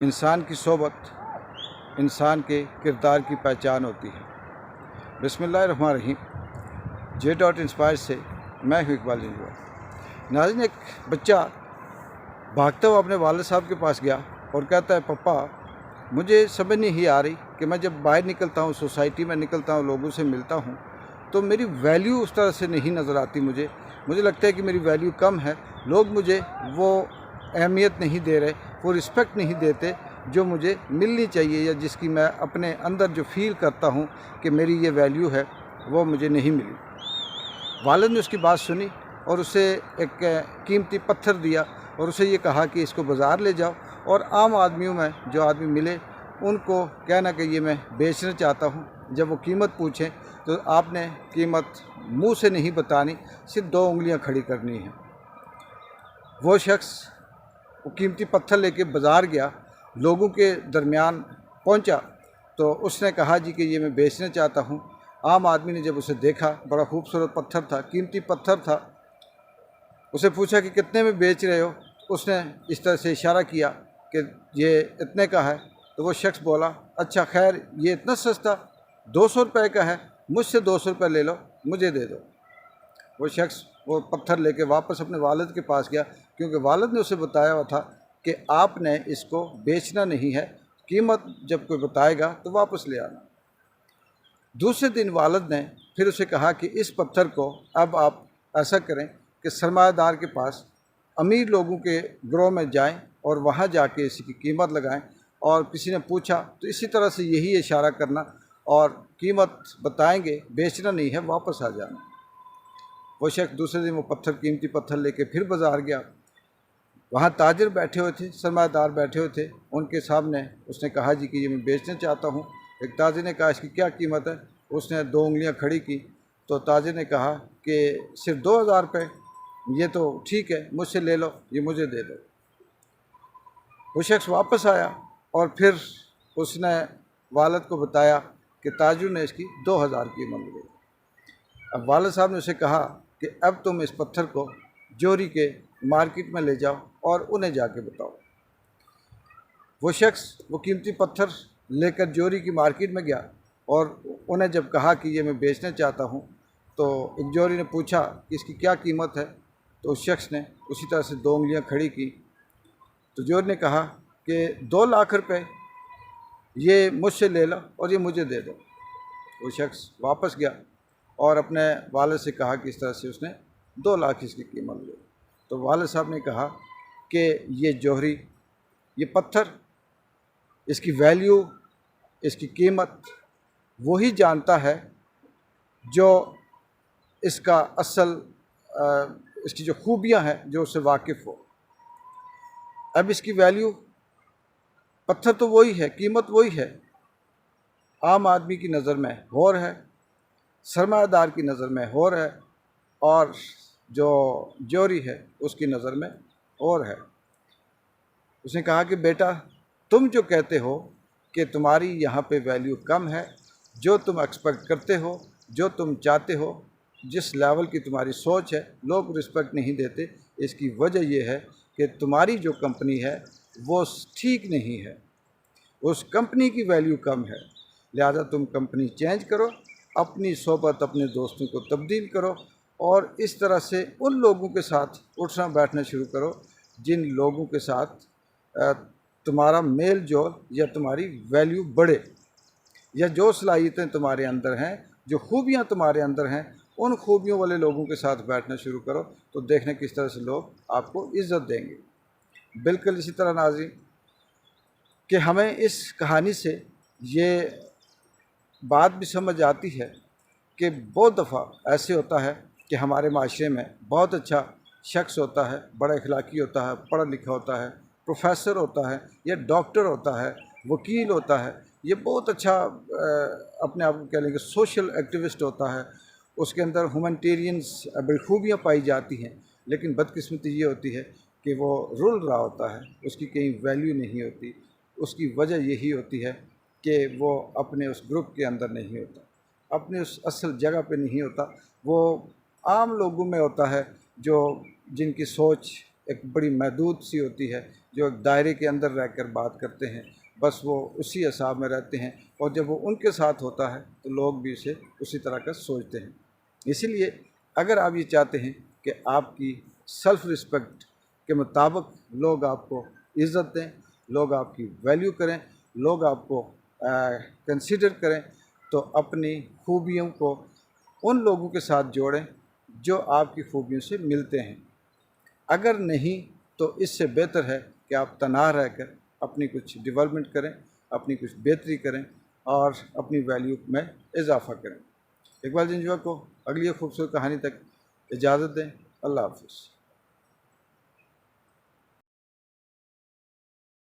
इंसान की सोबत इंसान के किरदार की पहचान होती है। बिस्मिल्लाहिर्रहमानिर्रहीम। J.Inspire से मैं हूँ इकबाल इंजवा। नाज़रीन, एक बच्चा भागता हुआ अपने वालिद साहब के पास गया और कहता है, पप्पा मुझे समझ नहीं आ रही कि मैं जब बाहर निकलता हूँ, सोसाइटी में निकलता हूँ, लोगों से मिलता हूँ तो मेरी वैल्यू उस तरह से नहीं नज़र आती। मुझे लगता है कि मेरी वैल्यू कम है। लोग मुझे वो अहमियत नहीं दे रहे, वो रिस्पेक्ट नहीं देते जो मुझे मिलनी चाहिए, या जिसकी मैं अपने अंदर जो फील करता हूँ कि मेरी ये वैल्यू है, वो मुझे नहीं मिली। वालिद ने उसकी बात सुनी और उसे एक कीमती पत्थर दिया और उसे ये कहा कि इसको बाज़ार ले जाओ और आम आदमियों में जो आदमी मिले उनको कहना कि ये मैं बेचना चाहता हूँ। जब वो कीमत पूछें तो आपने कीमत मुंह से नहीं बतानी, सिर्फ 2 उंगलियां खड़ी करनी है। वो शख्स वो कीमती पत्थर लेके बाज़ार गया, लोगों के दरमियान पहुंचा तो उसने कहा, जी कि ये मैं बेचना चाहता हूँ। आम आदमी ने जब उसे देखा, बड़ा खूबसूरत पत्थर था, कीमती पत्थर था, उसे पूछा कि कितने में बेच रहे हो। उसने इस तरह से इशारा किया कि ये इतने का है। तो वो शख्स बोला, अच्छा खैर ये इतना सस्ता 200 रुपये का है, मुझसे 200 रुपये ले लो, मुझे दे दो। वो शख्स वो पत्थर लेके वापस अपने वालिद के पास गया, क्योंकि वालिद ने उसे बताया हुआ था कि आपने इसको बेचना नहीं है, कीमत जब कोई बताएगा तो वापस ले आना। दूसरे दिन वालिद ने फिर उसे कहा कि इस पत्थर को अब आप ऐसा करें कि सरमायादार के पास, अमीर लोगों के ग्रोह में जाएं और वहाँ जाके इसकी कीमत लगाएं, और किसी ने पूछा तो इसी तरह से यही इशारा करना और कीमत बताएंगे, बेचना नहीं है, वापस आ जाना। वो शख्स दूसरे दिन वो कीमती पत्थर लेके फिर बाज़ार गया। वहाँ ताजिर बैठे हुए थे, सरमायादार बैठे हुए थे, उनके सामने उसने कहा, जी कि ये मैं बेचना चाहता हूँ। एक ताजिर ने कहा, इसकी क्या कीमत है? उसने 2 उंगलियाँ खड़ी की तो ताजिर ने कहा कि सिर्फ 2000 रुपये। ये तो ठीक है, मुझसे ले लो, ये मुझे दे दो। वो शख्स वापस आया और फिर उसने वालिद को बताया कि ताजिर ने इसकी 2000 कीमत ली। अब वालिद साहब ने उसे कहा कि अब तुम इस पत्थर को जोहरी के मार्केट में ले जाओ और उन्हें जाके बताओ। वो शख्स वो कीमती पत्थर लेकर जोहरी की मार्केट में गया और उन्हें जब कहा कि ये मैं बेचना चाहता हूँ, तो एक जोहरी ने पूछा कि इसकी क्या कीमत है। तो उस शख्स ने उसी तरह से 2 उंगलियाँ खड़ी की। तो जोहरी ने कहा कि 2 लाख रुपए ये मुझसे ले लो और ये मुझे दे दो। वो शख्स वापस गया और अपने वालिद से कहा कि इस तरह से उसने 2 लाख इसकी कीमत ली। तो वालिद साहब ने कहा कि ये जोहरी, ये पत्थर, इसकी वैल्यू, इसकी कीमत वही जानता है जो इसका असल इसकी जो खूबियां हैं, जो उससे वाकिफ़ हो। अब इसकी वैल्यू, पत्थर तो वही है, कीमत वही है, आम आदमी की नज़र में और है, सरमायादार की नज़र में और है, और जो जोहरी है उसकी नज़र में और है। उसने कहा कि बेटा, तुम जो कहते हो कि तुम्हारी यहाँ पे वैल्यू कम है, जो तुम एक्सपेक्ट करते हो, जो तुम चाहते हो, जिस लेवल की तुम्हारी सोच है, लोग रिस्पेक्ट नहीं देते। इसकी वजह यह है कि तुम्हारी जो कंपनी है वो ठीक नहीं है, उस कंपनी की वैल्यू कम है। लिहाजा तुम कंपनी चेंज करो, अपनी सोबत, अपने दोस्तों को तब्दील करो और इस तरह से उन लोगों के साथ उठना बैठना शुरू करो जिन लोगों के साथ तुम्हारा मेल जोल या तुम्हारी वैल्यू बढ़े, या जो सलाहियतें तुम्हारे अंदर हैं, जो खूबियाँ तुम्हारे अंदर हैं, उन खूबियों वाले लोगों के साथ बैठना शुरू करो, तो देखना किस तरह से लोग आपको इज़्ज़त देंगे। बिल्कुल इसी तरह नाज़रीन कि हमें इस कहानी से ये बात भी समझ आती है कि बहुत दफ़ा ऐसे होता है कि हमारे माशरे में बहुत अच्छा शख्स होता है, बड़ा इखलाकी होता है, पढ़ा लिखा होता है, प्रोफेसर होता है, या डॉक्टर होता है, वकील होता है, ये बहुत अच्छा अपने आप को कह लेंगे सोशल एक्टिविस्ट होता है, उसके अंदर ह्यूमैनिटेरियंस बड़ी खूबियाँ पाई जाती हैं। लेकिन बदकिस्मती ये होती है कि वो रुल रहा होता है, उसकी कहीं वैल्यू नहीं होती। उसकी वजह यही होती है कि वो अपने उस ग्रुप के अंदर नहीं होता, अपने उस असल जगह पे नहीं होता, वो आम लोगों में होता है, जो जिनकी सोच एक बड़ी महदूद सी होती है, जो एक दायरे के अंदर रहकर बात करते हैं, बस वो उसी हिसाब में रहते हैं, और जब वो उनके साथ होता है तो लोग भी इसे उसी तरह का सोचते हैं। इसीलिए अगर आप ये चाहते हैं कि आपकी सेल्फ रिस्पेक्ट के मुताबिक लोग आपको इज़्ज़त दें, लोग आपकी वैल्यू करें, लोग आपको कंसीडर करें, तो अपनी खूबियों को उन लोगों के साथ जोड़ें जो आपकी खूबियों से मिलते हैं। अगर नहीं तो इससे बेहतर है कि आप तन्हा रहकर अपनी कुछ डेवलपमेंट करें, अपनी कुछ बेहतरी करें और अपनी वैल्यू में इजाफ़ा करें। इकबाल जंजुआ को अगली खूबसूरत कहानी तक इजाज़त दें। अल्लाह हाफ़िज़।